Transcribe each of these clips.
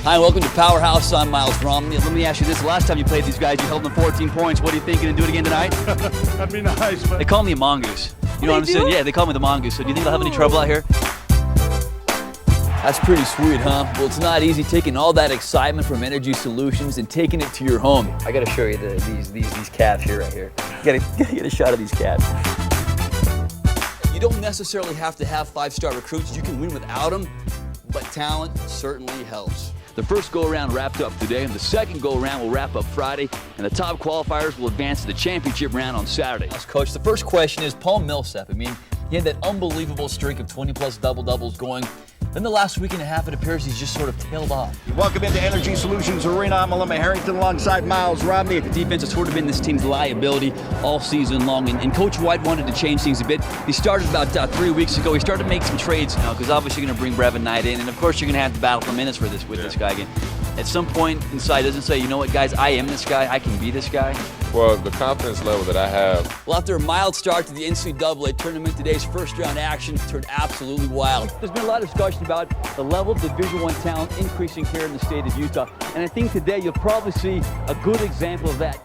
Hi, welcome to Powerhouse. I'm Miles Romney. Let me ask you this. The last time you played these guys, you held them 14 points. What are you thinking to do it again tonight? That'd be nice, but... They call me a mongoose. You know what I'm saying? Yeah, they call me the mongoose. So do you think I'll have any trouble out here? That's pretty sweet, huh? Well, it's not easy taking all that excitement from Energy Solutions and taking it to your home. I gotta show you these calves here, right here. You gotta get a shot of these calves. You don't necessarily have to have 5-star recruits. You can win without them, but talent certainly helps. The first go-around wrapped up today, and the second go-around will wrap up Friday, and the top qualifiers will advance to the championship round on Saturday. Coach, the first question is Paul Millsap. I mean, he had that unbelievable streak of 20-plus double-doubles going. Then the last week and a half, it appears he's just sort of tailed off. Welcome into Energy Solutions Arena. I'm Malema Harrington alongside Miles Romney. The defense has sort of been this team's liability all season long, and Coach White wanted to change things a bit. He started about 3 weeks ago. He started to make some trades now because obviously you're going to bring Brevin Knight in, and of course you're going to have to battle for minutes with this guy again. At some point inside, doesn't say, you know what, guys, I am this guy. I can be this guy. Well, the confidence level that I have. Well, after a mild start to the NCAA tournament, today's first-round action turned absolutely wild. There's been a lot of discussion about the level of Division I talent increasing here in the state of Utah, and I think today you'll probably see a good example of that.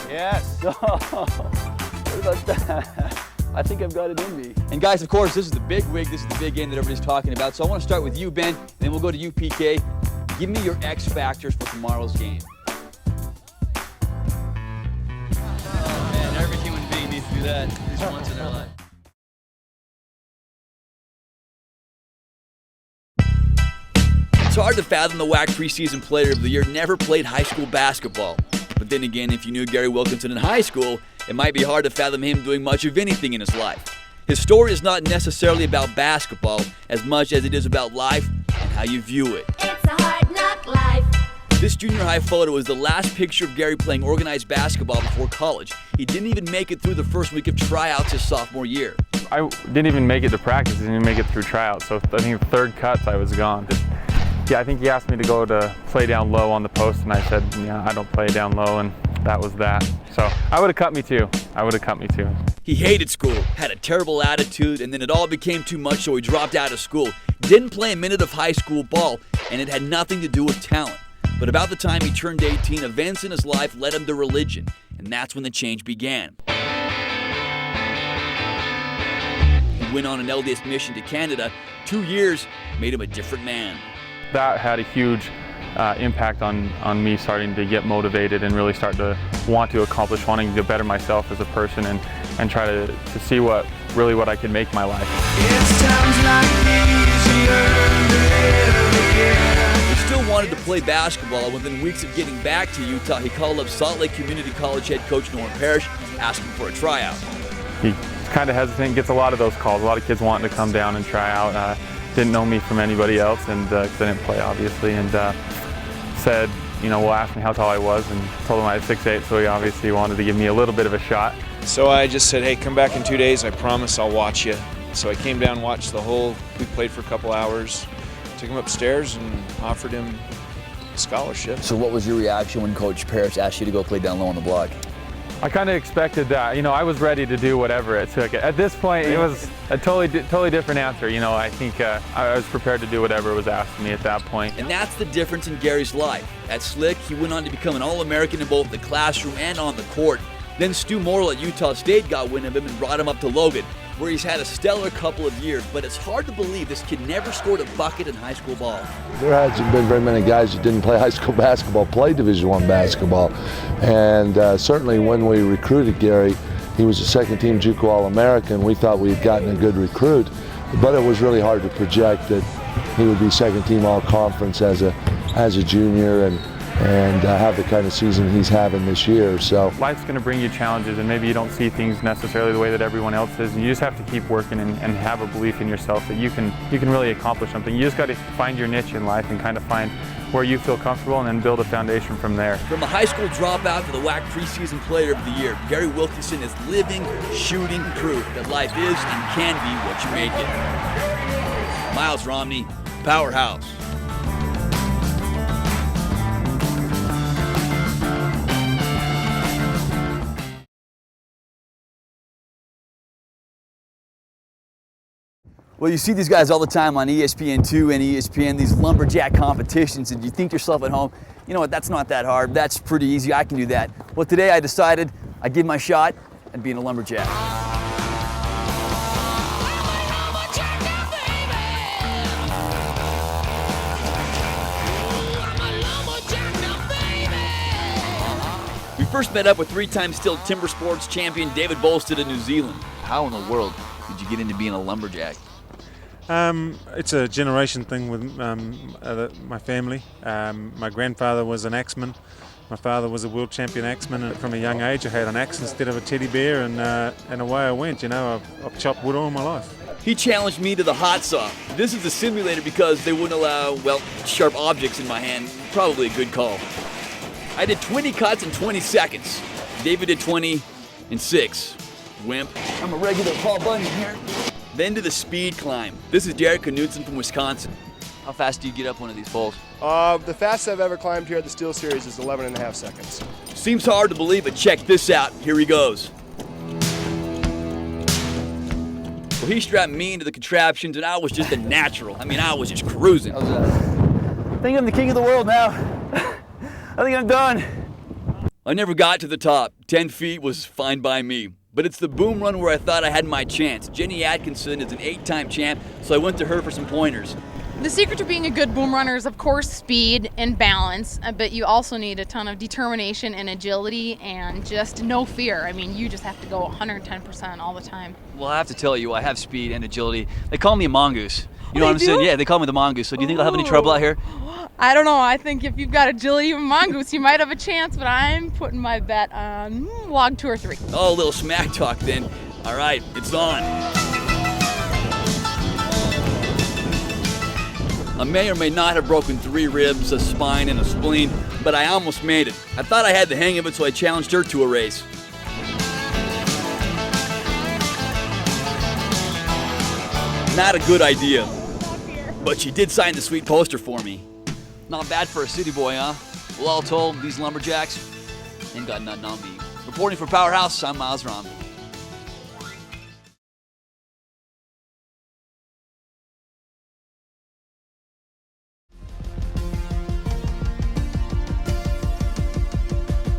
Yes. What about that? I think I've got it in me. And guys, of course, this is the big wig. This is the big game that everybody's talking about. So I want to start with you, Ben, and then we'll go to you, PK. Give me your X factors for tomorrow's game. Oh man, every human being needs to do that at least once in their life. It's hard to fathom the WAC preseason player of the year never played high school basketball. But then again, if you knew Gary Wilkinson in high school, it might be hard to fathom him doing much of anything in his life. His story is not necessarily about basketball as much as it is about life and how you view it. It's a hard knock life. This junior high photo is the last picture of Gary playing organized basketball before college. He didn't even make it through the first week of tryouts his sophomore year. I didn't even make it to practice, didn't even make it through tryouts, so I think the third cuts I was gone. Yeah, I think he asked me to go to play down low on the post, and I said, yeah, I don't play down low, and that was that. So I would have cut me too. He hated school, had a terrible attitude, and then it all became too much, so he dropped out of school. Didn't play a minute of high school ball, and it had nothing to do with talent. But about the time he turned 18, events in his life led him to religion, and that's when the change began. He went on an LDS mission to Canada. 2 years made him a different man. That had a huge impact on me starting to get motivated and really start to want to accomplish, wanting to better myself as a person and try to see what I could make my life. He still wanted to play basketball, and within weeks of getting back to Utah, he called up Salt Lake Community College head coach Norm Parrish, asking for a tryout. He kind of hesitant, gets a lot of those calls. A lot of kids wanting to come down and try out. Didn't know me from anybody else, and didn't play obviously, and said, asked me how tall I was, and told him I was 6'8", so he obviously wanted to give me a little bit of a shot. So I just said, hey, come back in 2 days, I promise I'll watch you. So I came down, watched we played for a couple hours, took him upstairs and offered him a scholarship. So what was your reaction when Coach Parrish asked you to go play down low on the block? I kind of expected that. I was ready to do whatever it took. At this point, it was a totally different answer. I think I was prepared to do whatever was asked of me at that point. And that's the difference in Gary's life. At Slick, he went on to become an All-American in both the classroom and on the court. Then Stu Morrill at Utah State got wind of him and brought him up to Logan, where he's had a stellar couple of years. But it's hard to believe this kid never scored a bucket in high school ball. There hasn't been very many guys that didn't play high school basketball play Division I basketball. And certainly when we recruited Gary, he was a second-team JUCO All-American. We thought we had gotten a good recruit, but it was really hard to project that he would be second-team All-Conference as a junior and have the kind of season he's having this year. So life's going to bring you challenges, and maybe you don't see things necessarily the way that everyone else is, and you just have to keep working and have a belief in yourself that you can really accomplish something. You just got to find your niche in life and kind of find where you feel comfortable and then build a foundation from there. From a high school dropout to the WAC preseason player of the year, Gary Wilkinson is living, shooting proof that life is and can be what you make it. Miles Romney, Powerhouse. Well, you see these guys all the time on ESPN2 and ESPN, these lumberjack competitions, and you think to yourself at home, you know what, that's not that hard. That's pretty easy. I can do that. Well, today I decided I'd give my shot at being a lumberjack. We first met up with three-time Still Timber Sports champion David Bolstead in New Zealand. How in the world did you get into being a lumberjack? It's a generation thing with my family. My grandfather was an axeman. My father was a world champion axeman, and from a young age I had an axe instead of a teddy bear, and away I went. You know, I've chopped wood all my life. He challenged me to the hot saw. This is a simulator because they wouldn't allow, well, sharp objects in my hand. Probably a good call. I did 20 cuts in 20 seconds. David did 20 in 6. Wimp. I'm a regular Paul Bunyan here. Then to the speed climb. This is Derek Knudsen from Wisconsin. How fast do you get up one of these poles? The fastest I've ever climbed here at the Steel Series is 11.5 seconds. Seems hard to believe, but check this out. Here he goes. Well, he strapped me into the contraptions, and I was just a natural. I mean, I was just cruising. I think I'm the king of the world now. I think I'm done. I never got to the top. 10 feet was fine by me. But it's the boom run where I thought I had my chance. Jenny Atkinson is an 8-time champ, so I went to her for some pointers. The secret to being a good boom runner is, of course, speed and balance, but you also need a ton of determination and agility and just no fear. I mean, you just have to go 110% all the time. Well, I have to tell you, I have speed and agility. They call me a mongoose. You know what I'm saying? Yeah, they call me the mongoose. So do you think I'll have any trouble out here? I don't know. I think if you've got agility and mongoose, you might have a chance, but I'm putting my bet on log 2 or 3. Oh, a little smack talk then. All right, it's on. I may or may not have broken 3 ribs, a spine, and a spleen, but I almost made it. I thought I had the hang of it, so I challenged her to a race. Not a good idea, but she did sign the sweet poster for me. Not bad for a city boy, huh? Well, all told, these lumberjacks ain't got nothing on me. Reporting for Powerhouse, I'm Miles Romney.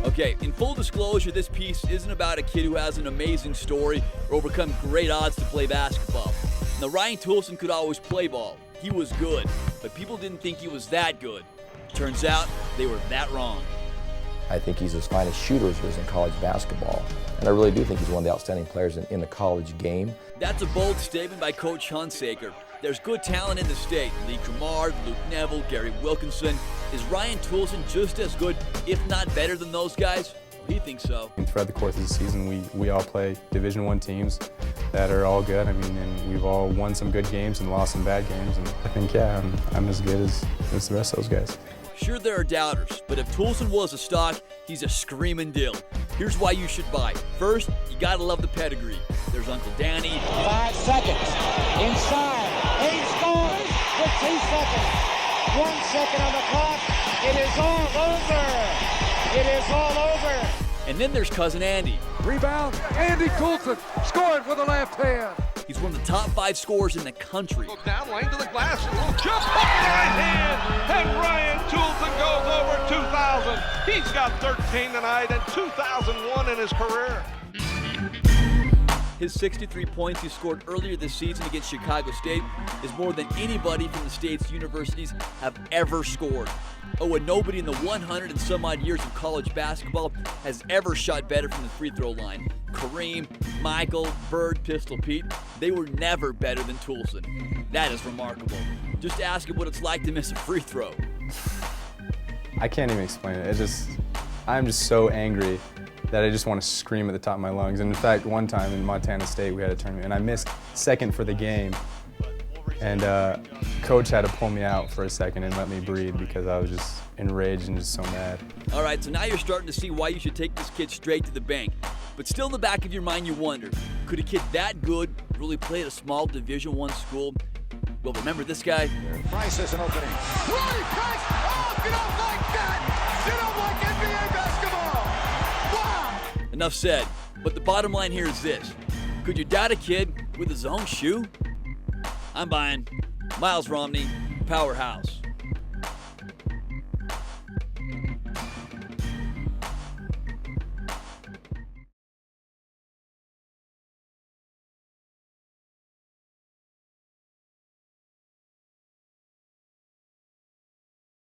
Okay, in full disclosure, this piece isn't about a kid who has an amazing story or overcome great odds to play basketball. Now, Ryan Toulson could always play ball. He was good, but people didn't think he was that good. Turns out, they were that wrong. I think he's as fine a shooter as there is in college basketball. And I really do think he's one of the outstanding players in the college game. That's a bold statement by Coach Hunsaker. There's good talent in the state. Lee Cremard, Luke Neville, Gary Wilkinson. Is Ryan Toulson just as good, if not better than those guys? He thinks so. And throughout the course of the season, we all play Division I teams that are all good. I mean, and we've all won some good games and lost some bad games. And I think, yeah, I'm as good as the rest of those guys. Sure, there are doubters, but if Toulson was a stock, he's a screaming deal. Here's why you should buy. First, you gotta love the pedigree. There's Uncle Danny. 5 seconds. Inside. He scores with 2 seconds. 1 second on the clock. It is all over. It is all over. And then there's Cousin Andy. Rebound. Andy Toulson scored with the left hand. He's one of the top 5 scorers in the country. Look down lane to the glass. A little jump off the right hand. And Ryan Toulson goes over 2,000. He's got 13 tonight and 2,001 in his career. His 63 points he scored earlier this season against Chicago State is more than anybody from the state's universities have ever scored. Oh, and nobody in the 100 and some odd years of college basketball has ever shot better from the free throw line. Kareem, Michael, Bird, Pistol Pete, they were never better than Toulson. That is remarkable. Just ask him what it's like to miss a free throw. I can't even explain it. I'm just so angry that I just want to scream at the top of my lungs. And in fact, one time in Montana State, we had a tournament, and I missed second for the game. And coach had to pull me out for a second and let me breathe because I was just enraged and just so mad. All right, so now you're starting to see why you should take this kid straight to the bank. But still in the back of your mind, you wonder, could a kid that good really play at a small Division I school? Well, remember this guy? Price has an opening. Ronnie Price! Oh, get up like that! Get up like NBA basketball! Wow! Enough said, but the bottom line here is this. Could you doubt a kid with his own shoe? I'm buying Miles Romney, Powerhouse.